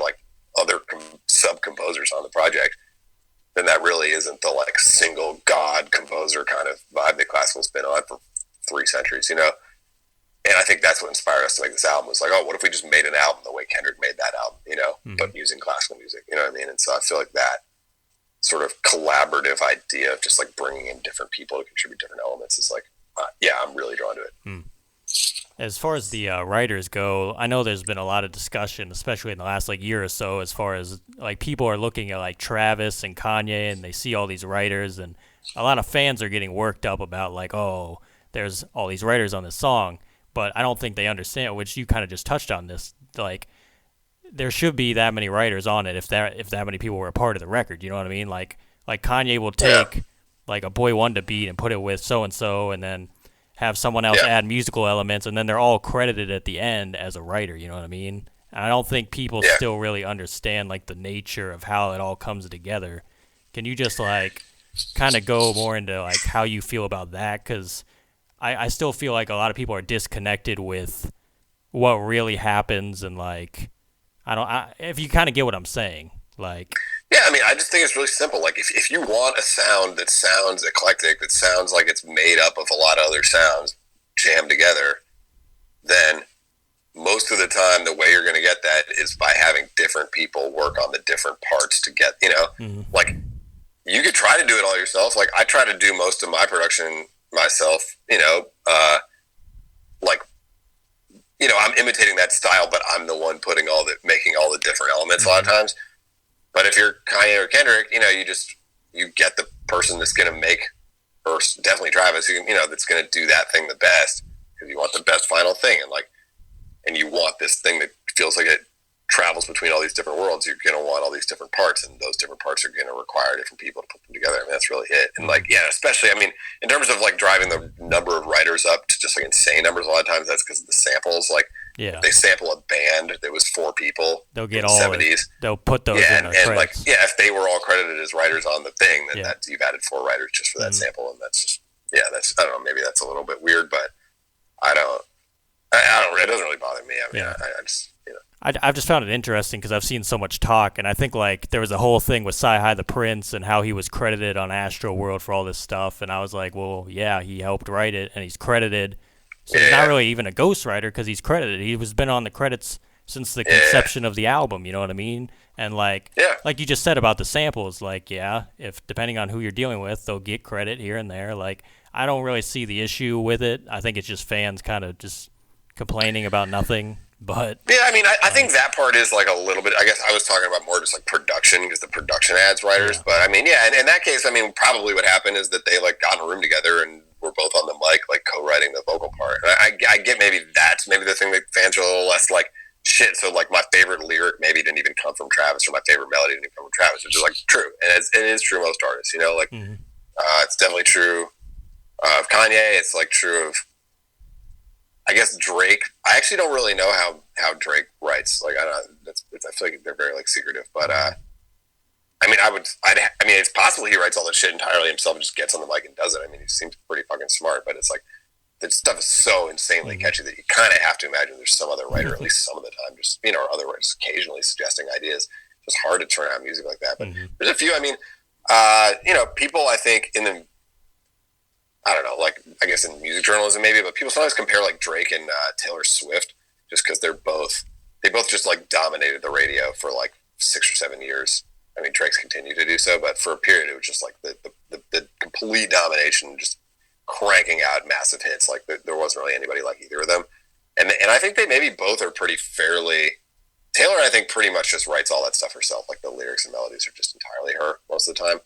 [SPEAKER 2] sub composers on the project, then that really isn't the like single god composer kind of vibe that classical's been on for 3 centuries, you know? And I think that's what inspired us to make this album, was like, oh, what if we just made an album the way Kendrick made that album, you know, but using classical music, you know what I mean? And so I feel like that sort of collaborative idea of just like bringing in different people to contribute different elements is like, yeah, I'm really drawn to it.
[SPEAKER 1] As far as the writers go, I know there's been a lot of discussion, especially in the last like year or so, as far as like people are looking at like Travis and Kanye, and they see all these writers, and a lot of fans are getting worked up about like, oh, there's all these writers on this song, but I don't think they understand, which you kind of just touched on this, like there should be that many writers on it if that many people were a part of the record, you know what I mean? Like Kanye will take like a Boy Wonder beat and put it with so and so, and then have someone else add musical elements, and then they're all credited at the end as a writer, you know what I mean? And I don't think people still really understand like the nature of how it all comes together. Can you just like kind of go more into like how you feel about that? Because I still feel like a lot of people are disconnected with what really happens, and like if you kind of get what I'm saying, like.
[SPEAKER 2] Yeah, I mean, I just think it's really simple. Like, if you want a sound that sounds eclectic, that sounds like it's made up of a lot of other sounds jammed together, then most of the time the way you're going to get that is by having different people work on the different parts to get, you know, like, you could try to do it all yourself. Like, I try to do most of my production myself, you know, like, you know, I'm imitating that style, but I'm the one making all the different elements a lot of times. But if you're Kanye or Kendrick, you know, you get the person that's going to make, or definitely Travis, you know, that's going to do that thing the best, because you want the best final thing, and you want this thing that feels like it travels between all these different worlds. You're going to want all these different parts, and those different parts are going to require different people to put them together. I mean, that's really it. And like, yeah, especially, I mean, in terms of like driving the number of writers up to just like insane numbers, a lot of times that's because of the samples. Like, they sample a band that was 4 people.
[SPEAKER 1] They'll get
[SPEAKER 2] in
[SPEAKER 1] all
[SPEAKER 2] 70s.
[SPEAKER 1] They'll put those in their credits.
[SPEAKER 2] Like, yeah, if they were all credited as writers on the thing, then you've added 4 writers just for that sample, and that's just, I don't know, maybe that's a little bit weird, but I don't. It doesn't really bother me. I mean, I just, you know.
[SPEAKER 1] I've just found it interesting because I've seen so much talk, and I think like there was a whole thing with Sci-Hi the Prince and how he was credited on Astro World for all this stuff, and I was like, well, yeah, he helped write it, and he's credited. So he's not really even a ghostwriter because he's credited. He was been on the credits since the conception of the album. You know what I mean? And like you just said about the samples, like if depending on who you're dealing with, they'll get credit here and there. Like I don't really see the issue with it. I think it's just fans kind of just complaining about nothing. But
[SPEAKER 2] yeah, I mean, I think that part is like a little bit. I guess I was talking about more just like production because the production adds writers. But I mean, yeah, and in that case, I mean, probably what happened is that they like got in a room together and were both on the mic, like co-writing the vocal part. And I get maybe that's maybe the thing that fans are a little less like shit. So like my favorite lyric maybe didn't even come from Travis, or my favorite melody didn't even come from Travis, which is like true, and it is true most artists. You know, like it's definitely true of Kanye. It's like true of, I guess, Drake. I actually don't really know how Drake writes. Like I don't. I feel like they're very like secretive. But I mean, I mean, it's possible he writes all this shit entirely himself and just gets on the mic and does it. I mean, he seems pretty fucking smart. But it's like the stuff is so insanely catchy that you kind of have to imagine there's some other writer, at least some of the time, just or other writers occasionally suggesting ideas. It's hard to turn out music like that. But there's a few. I mean, people I think in the, I don't know, like I guess in music journalism maybe, but people sometimes compare like Drake and Taylor Swift just because they both just like dominated the radio for like 6 or 7 years. I mean, Drake's continued to do so, but for a period it was just like the complete domination, just cranking out massive hits. Like there wasn't really anybody like either of them, and I think they maybe both are pretty fairly. Taylor, I think, pretty much just writes all that stuff herself. Like the lyrics and melodies are just entirely her most of the time,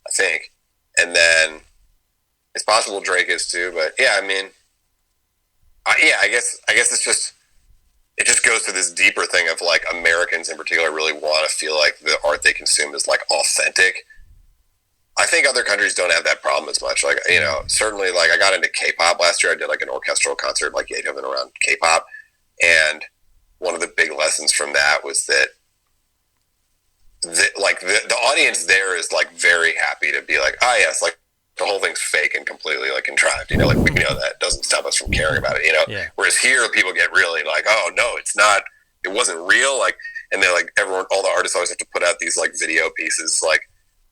[SPEAKER 2] I think, and then. It's possible Drake is too, but yeah, I mean, I guess it just goes to this deeper thing of like Americans in particular really want to feel like the art they consume is like authentic. I think other countries don't have that problem as much. Like, certainly like I got into K-pop last year. I did like an orchestral concert like Beethoven around K-pop, and one of the big lessons from that was that the audience there is like very happy to be like, yes, like the whole thing's fake and completely like contrived, like we know that doesn't stop us from caring about it, Whereas here people get really like, oh no, it's not, it wasn't real. Like, and they're like, all the artists always have to put out these like video pieces, like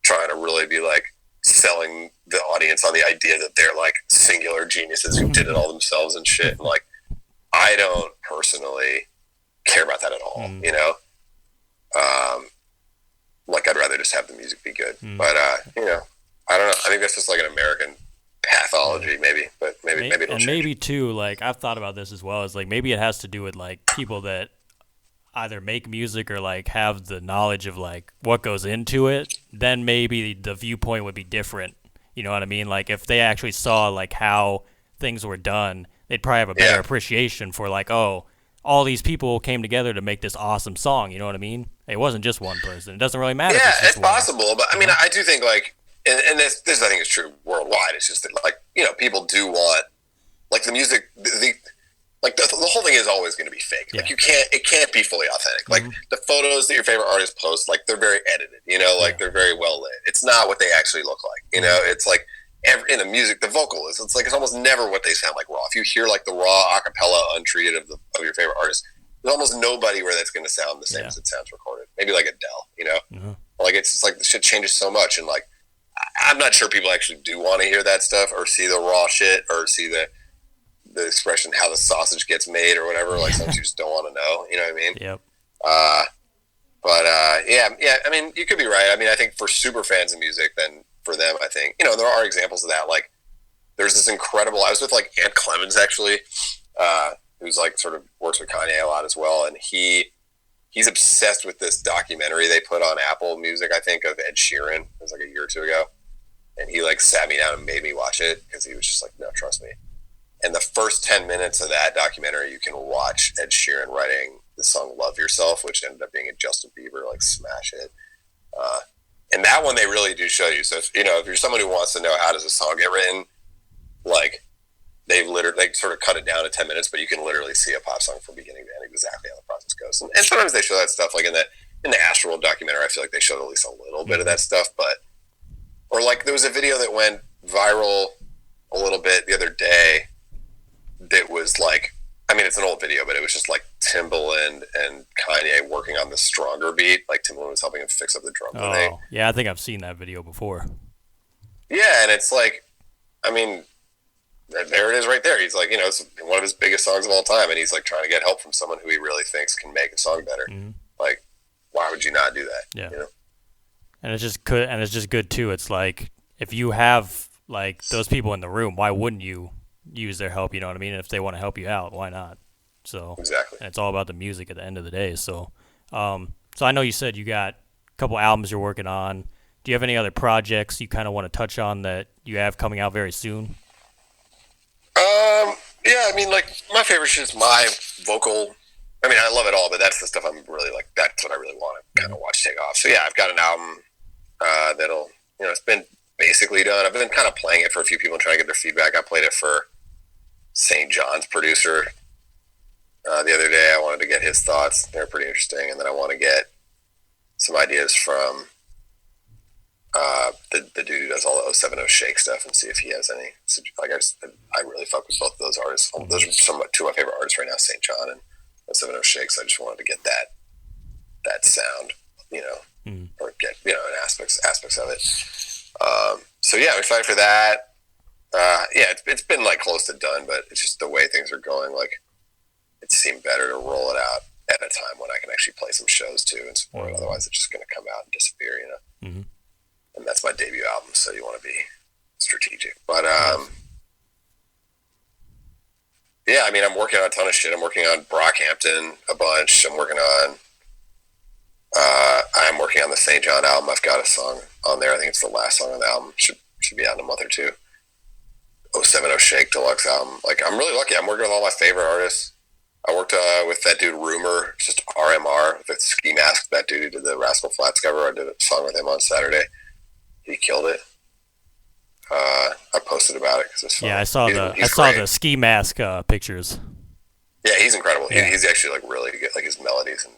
[SPEAKER 2] trying to really be like selling the audience on the idea that they're like singular geniuses who did it all themselves and shit. And like, I don't personally care about that at all, like I'd rather just have the music be good, but I don't know. I think that's just like an American pathology, maybe, but maybe it'll change.
[SPEAKER 1] Maybe too, like I've thought about this as well. Is like maybe it has to do with like people that either make music or like have the knowledge of like what goes into it. Then maybe the viewpoint would be different. You know what I mean? Like if they actually saw like how things were done, they'd probably have a better appreciation for like, oh, all these people came together to make this awesome song. You know what I mean? It wasn't just one person. It doesn't really matter.
[SPEAKER 2] Yeah, it's possible, but I mean, I do think like. And this I think is true worldwide. It's just that like people do want like the music the whole thing is always going to be fake. Like it can't be fully authentic. Like the photos that your favorite artist posts, like they're very edited. Like they're very well lit. It's not what they actually look like. It's like in the music, the vocal is. It's like it's almost never what they sound like raw. If you hear like the raw acapella untreated of your favorite artist, there's almost nobody where that's going to sound the same as it sounds recorded. Maybe like Adele. Like it's just like the shit changes so much and like. I'm not sure people actually do want to hear that stuff or see the raw shit or see the expression how the sausage gets made or whatever. Like sometimes you just don't want to know. You know what I mean?
[SPEAKER 1] Yep.
[SPEAKER 2] Yeah. I mean, you could be right. I mean, I think for super fans of music, then for them, I think there are examples of that. Like there's this incredible. I was with like Ant Clemens actually, who's like sort of works with Kanye a lot as well, and he's obsessed with this documentary they put on Apple Music, I think, of Ed Sheeran. It was like a year or two ago. And he like sat me down and made me watch it because he was just like, no, trust me. And the first 10 minutes of that documentary, you can watch Ed Sheeran writing the song Love Yourself, which ended up being a Justin Bieber like smash hit. And that one they really do show you. So if you're someone who wants to know how does a song get written, like they sort of cut it down to 10 minutes, but you can literally see a pop song from beginning to end exactly how the process goes. And sometimes they show that stuff, like in the Astroworld documentary, I feel like they showed at least a little bit of that stuff, or like there was a video that went viral a little bit the other day that was like, I mean, it's an old video, but it was just like Timbaland and Kanye working on the Stronger beat. Like Timbaland was helping him fix up the drums.
[SPEAKER 1] Oh, yeah, I think I've seen that video before.
[SPEAKER 2] Yeah, and it's like, I mean, there it is right there. He's like, it's one of his biggest songs of all time, and he's like trying to get help from someone who he really thinks can make a song better.
[SPEAKER 1] Mm-hmm.
[SPEAKER 2] Like, why would you not do that?
[SPEAKER 1] Yeah. And it's just good too. It's like, if you have like those people in the room, why wouldn't you use their help? You know what I mean? And if they want to help you out, why not? So
[SPEAKER 2] exactly.
[SPEAKER 1] And it's all about the music at the end of the day. So, so I know you said you got a couple albums you're working on. Do you have any other projects you kind of want to touch on that you have coming out very soon?
[SPEAKER 2] Yeah, I mean, like, my favorite shit is my vocal. I mean, I love it all, but that's the stuff I'm really like. That's what I really want to kind of watch take off. So yeah, I've got an album that'll, it's been basically done. I've been kind of playing it for a few people and trying to get their feedback. I played it for St. John's producer the other day. I wanted to get his thoughts. They're pretty interesting, and then I want to get some ideas from the dude who does all the 070 Shake stuff and see if he has any. Like, I really fuck with both of those artists. Those are two of my favorite artists right now, St. John and 070 Shake. So I just wanted to get that sound, or get aspects of it. So yeah, I'm excited for that. Yeah, it's been like close to done, but it's just the way things are going. Like, it seemed better to roll it out at a time when I can actually play some shows too and support it. Otherwise, it's just going to come out and disappear,
[SPEAKER 1] Mm-hmm.
[SPEAKER 2] And that's my debut album, so you want to be strategic. But yeah, I mean, I'm working on a ton of shit. I'm working on Brockhampton a bunch. I'm working on the St. John album. I've got a song on there. I think it's the last song on the album. Should be out in a month or two. 070 Shake Deluxe album. Like, I'm really lucky. I'm working with all my favorite artists. I worked with that dude Rumor, just RMR, the Ski Mask, that dude who did the Rascal Flatts cover. I did a song with him on Saturday. He killed it. I posted about it because it's fun.
[SPEAKER 1] Yeah, I saw the Ski Mask pictures.
[SPEAKER 2] Yeah, he's incredible.
[SPEAKER 1] Yeah.
[SPEAKER 2] He's actually like really good. Like, his melodies and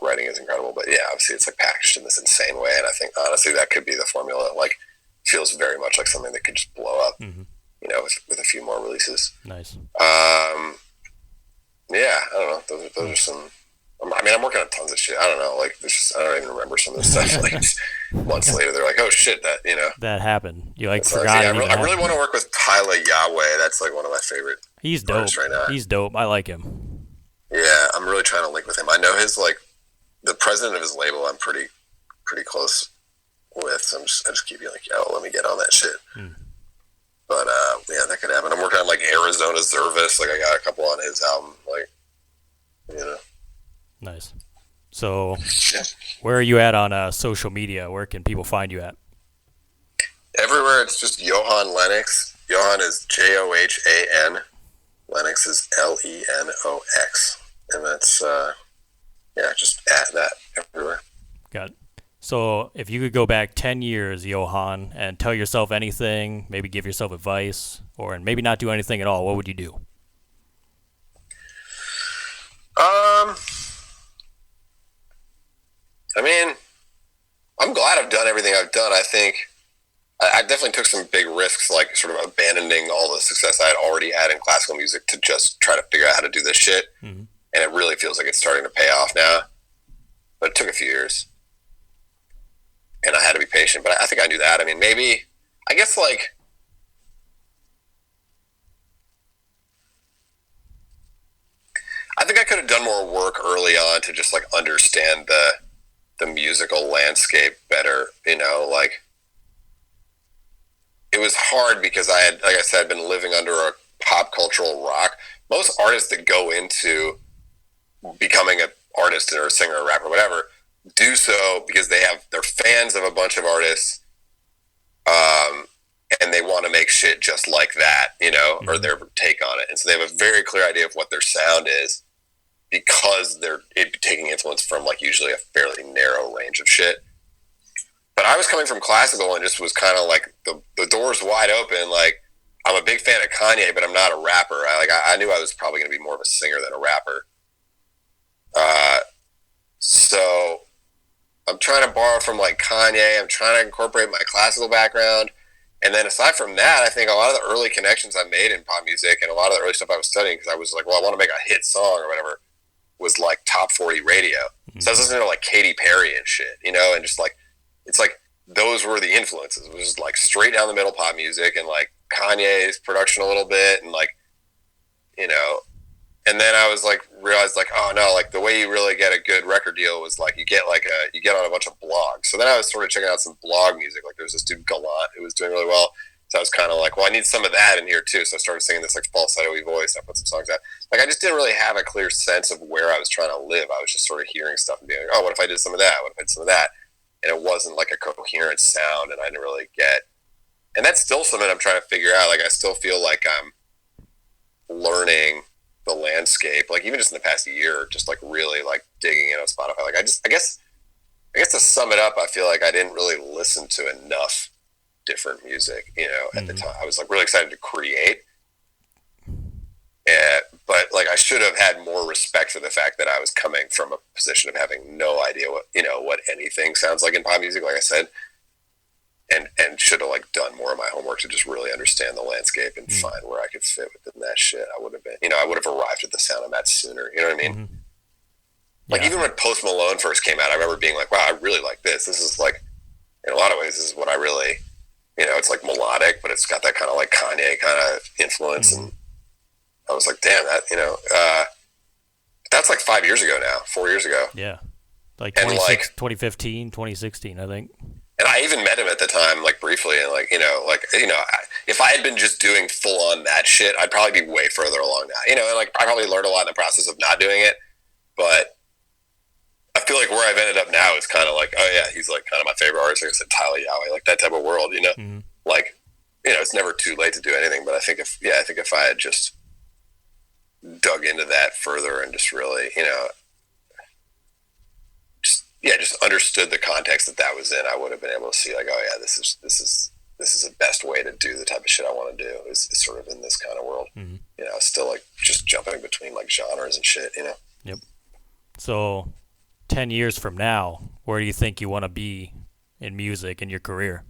[SPEAKER 2] writing is incredible. But yeah, obviously it's like packaged in this insane way, and I think honestly that could be the formula. Like, feels very much like something that could just blow up.
[SPEAKER 1] Mm-hmm.
[SPEAKER 2] With a few more releases.
[SPEAKER 1] Nice.
[SPEAKER 2] Yeah, I don't know. Those are some. I mean, I'm working on tons of shit. I don't know. Like, I don't even remember some of the stuff. Like, months later, they're like, "Oh shit, that
[SPEAKER 1] that happened." You like
[SPEAKER 2] forgot.
[SPEAKER 1] Yeah,
[SPEAKER 2] I really want to work with Tyler Yahweh. That's like one of my favorite.
[SPEAKER 1] He's dope
[SPEAKER 2] right now.
[SPEAKER 1] He's dope. I like him.
[SPEAKER 2] Yeah, I'm really trying to link with him. I know his the president of his label. I'm pretty close with. So I just keep being like, "Yo, let me get on that shit." But yeah, that could happen. I'm working on like Arizona Zervis. Like, I got a couple on his album. Like,
[SPEAKER 1] Nice. So, where are you at on social media? Where can people find you at?
[SPEAKER 2] Everywhere. It's just Johan Lenox. Johan is Johan. Lenox is Lenox. And that's just at that everywhere.
[SPEAKER 1] Got it. So, if you could go back 10 years, Johan, and tell yourself anything, maybe give yourself advice, or maybe not do anything at all, what would you do?
[SPEAKER 2] I mean, I'm glad I've done everything I've done. I think I definitely took some big risks, like sort of abandoning all the success I had already had in classical music to just try to figure out how to do this shit. Mm-hmm. And it really feels like it's starting to pay off now. But it took a few years. And I had to be patient, but I think I knew that. I mean, maybe, I guess, like, I think I could have done more work early on to just, like, understand the musical landscape better, like, it was hard because I had, like I said, been living under a pop cultural rock. Most artists that go into becoming an artist or a singer or rapper or whatever do so because they're fans of a bunch of artists, and they want to make shit just like that, or their take on it. And so they have a very clear idea of what their sound is because they're taking influence from, like, usually a fairly narrow range of shit. But I was coming from classical and just was kind of like the door's wide open. Like, I'm a big fan of Kanye, but I'm not a rapper. I knew I was probably going to be more of a singer than a rapper. So I'm trying to borrow from, like, Kanye. I'm trying to incorporate my classical background. And then aside from that, I think a lot of the early connections I made in pop music and a lot of the early stuff I was studying, because I was like, well, I want to make a hit song or whatever, was like top 40 radio. Mm-hmm. So I was listening to like Katy Perry and shit, and just like, it's like those were the influences. It was just like straight down the middle pop music and like Kanye's production a little bit, and like, you know, and then I was like, realized like, oh no, like the way you really get a good record deal was like you get on a bunch of blogs. So then I was sort of checking out some blog music. Like there was this dude Gallant who was doing really well. So I was kind of like, well, I need some of that in here too. So I started singing this like falsetto-y voice. I put some songs out. Like I just didn't really have a clear sense of where I was trying to live. I was just sort of hearing stuff and being like, oh, what if I did some of that? What if I did some of that? And it wasn't like a coherent sound, and I didn't really get. And that's still something I'm trying to figure out. Like I still feel like I'm learning the landscape, like even just in the past year, just like really like digging in on Spotify. Like I guess to sum it up, I feel like I didn't really listen to enough different music, you know, at the time. I was like really excited to create, but like I should have had more respect for the fact that I was coming from a position of having no idea what anything sounds like in pop music, like I said, and should have like done more of my homework to just really understand the landscape and find where I could fit within that shit. I would have been, I would have arrived at the sound of that sooner. You know what I mean? Mm-hmm. Like even when Post Malone first came out, I remember being like, wow, I really like this. This is like, in a lot of ways, this is what I really, it's like melodic, but it's got that kind of like Kanye kind of influence. Mm-hmm. And I was like, damn, that, that's like 5 years ago now, 4 years ago.
[SPEAKER 1] Yeah. Like 2015, 2016, I think.
[SPEAKER 2] And I even met him at the time, like briefly, and if I had been just doing full on that shit, I'd probably be way further along now. And like I probably learned a lot in the process of not doing it, but I feel like where I've ended up now is kind of like, oh yeah, he's like kind of my favorite artist. Like I said, Tyler Yahweh, like that type of world, Mm-hmm. Like, it's never too late to do anything. But I think if I had just dug into that further and just really, just understood the context that was in, I would have been able to see like, oh yeah, this is the best way to do the type of shit I want to do is sort of in this kind of world. Mm-hmm. Still like just jumping between like genres and shit,
[SPEAKER 1] Yep. So 10 years from now, where do you think you want to be in music in your career?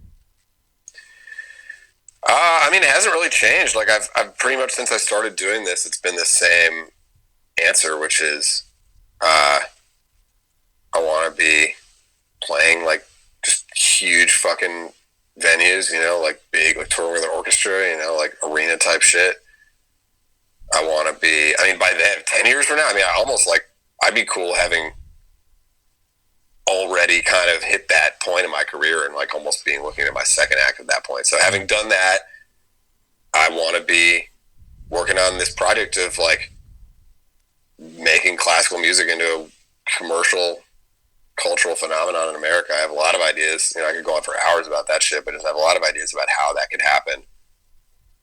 [SPEAKER 2] I mean, it hasn't really changed. Like I've pretty much since I started doing this, it's been the same answer, which is, I want to be playing like just huge fucking venues, like big, like touring with an orchestra, like arena type shit. I want to be, I mean, by then, 10 years from now, I mean, I'd be cool having already kind of hit that point in my career and like almost looking at my second act at that point. So having done that, I want to be working on this project of like making classical music into a commercial cultural phenomenon in America. I have a lot of ideas. I could go on for hours about that shit, but I have a lot of ideas about how that could happen.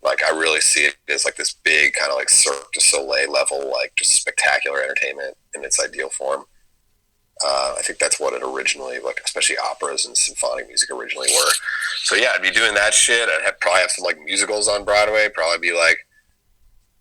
[SPEAKER 2] Like, I really see it as like this big kind of like Cirque du Soleil level, like just spectacular entertainment in its ideal form. I think that's what it originally, like, especially operas and symphonic music originally were. So yeah, I'd be doing that shit. Probably have some like musicals on Broadway. Probably be like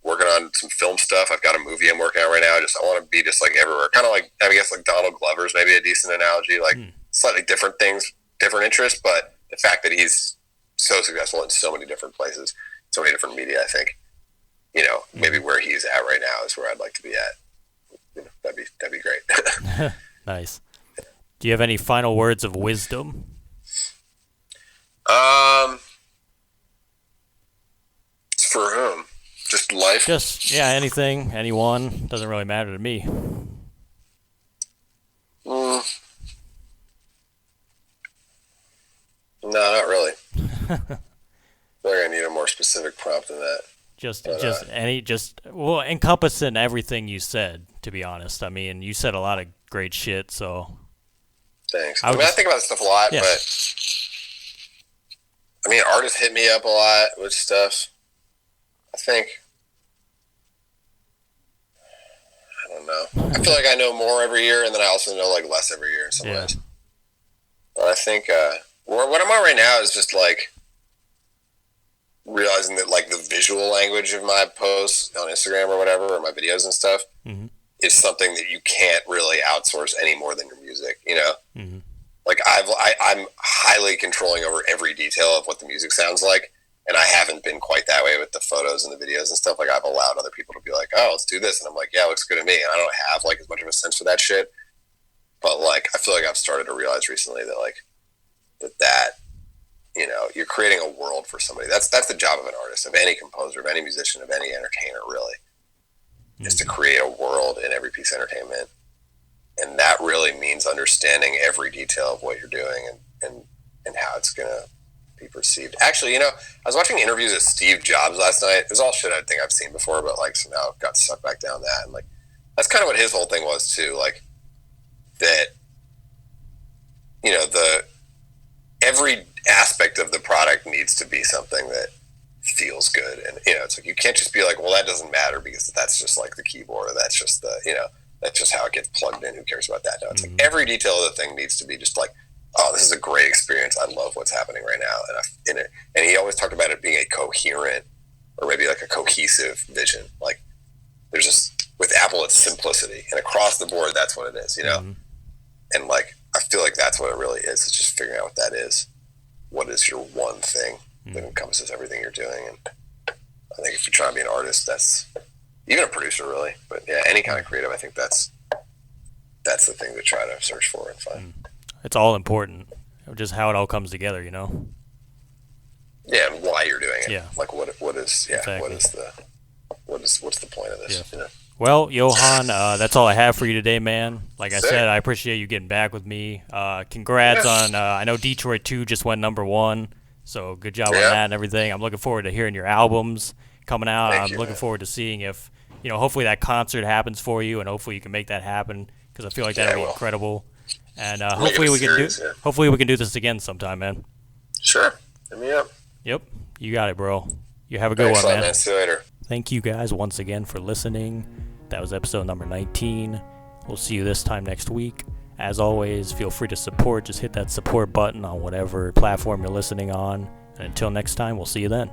[SPEAKER 2] working on some film stuff. I've got a movie I'm working on right now. I want to be just like everywhere. Kind of like, I guess like Donald Glover's maybe a decent analogy. Like slightly different things, different interests, but the fact that he's so successful in so many different places, so many different media, I think, maybe where he's at right now is where I'd like to be at. That'd be great.
[SPEAKER 1] Nice. Do you have any final words of wisdom?
[SPEAKER 2] For whom? Just life?
[SPEAKER 1] Anything, anyone. Doesn't really matter to me.
[SPEAKER 2] No, not really. I feel like I need a more specific prompt than that.
[SPEAKER 1] Encompassing everything you said, to be honest. I mean, you said a lot of great shit, so.
[SPEAKER 2] Thanks. I think about this stuff a lot, but I mean, artists hit me up a lot with stuff. I think, I don't know. I feel like I know more every year, and then I also know like less every year in some ways. But I think what I'm on right now is just like realizing that like the visual language of my posts on Instagram or whatever, or my videos and stuff, is something that you can't really outsource any more than your music. Like I'm highly controlling over every detail of what the music sounds like. And I haven't been quite that way with the photos and the videos and stuff. Like, I've allowed other people to be like, oh, let's do this. And I'm like, yeah, it looks good to me. And I don't have, like, as much of a sense for that shit. But, like, I feel like I've started to realize recently that, like, that you're creating a world for somebody. That's the job of an artist, of any composer, of any musician, of any entertainer, really, is to create a world in every piece of entertainment. And that really means understanding every detail of what you're doing and how it's going to be perceived. Actually, I was watching interviews with Steve Jobs last night. It was all shit I think I've seen before, but like somehow got sucked back down that. And like, that's kind of what his whole thing was too. Like that, every aspect of the product needs to be something that feels good. And, it's like, you can't just be like, well, that doesn't matter because that's just like the keyboard, or that's just that's just how it gets plugged in. Who cares about that? No, it's like every detail of the thing needs to be just like, oh, this is a great experience. I love what's happening right now. And he always talked about it being a coherent, or maybe like a cohesive vision. Like there's just, with Apple, it's simplicity, and across the board, that's what it is, And like, I feel like that's what it really is. It's just figuring out what that is. What is your one thing that encompasses everything you're doing? And I think if you're trying to be an artist, that's, even a producer really, but yeah, any kind of creative, I think that's the thing to try to search for and find.
[SPEAKER 1] It's all important, just how it all comes together,
[SPEAKER 2] Yeah, and why you're doing it.
[SPEAKER 1] Yeah.
[SPEAKER 2] Like what is,
[SPEAKER 1] Exactly.
[SPEAKER 2] what's the point of this?
[SPEAKER 1] Yeah. Well, Johan, that's all I have for you today, man. Like I
[SPEAKER 2] Sick.
[SPEAKER 1] said, I appreciate you getting back with me. Congrats on, I know Detroit 2 just went #1, so good job on that and everything. I'm looking forward to hearing your albums coming out.
[SPEAKER 2] Thank
[SPEAKER 1] I'm
[SPEAKER 2] you,
[SPEAKER 1] looking
[SPEAKER 2] man.
[SPEAKER 1] forward to seeing if, hopefully that concert happens for you, and hopefully you can make that happen, because I feel like that would be incredible. And hopefully we can do this again sometime, man.
[SPEAKER 2] Sure. Hit me up.
[SPEAKER 1] Yep, you got it, bro. You have a good
[SPEAKER 2] Thanks
[SPEAKER 1] one,
[SPEAKER 2] a lot,
[SPEAKER 1] man.
[SPEAKER 2] man. See you later.
[SPEAKER 1] Thank you guys once again for listening. That was episode number 19. We'll see you this time next week. As always, feel free to support. Just hit that support button on whatever platform you're listening on. And until next time, we'll see you then.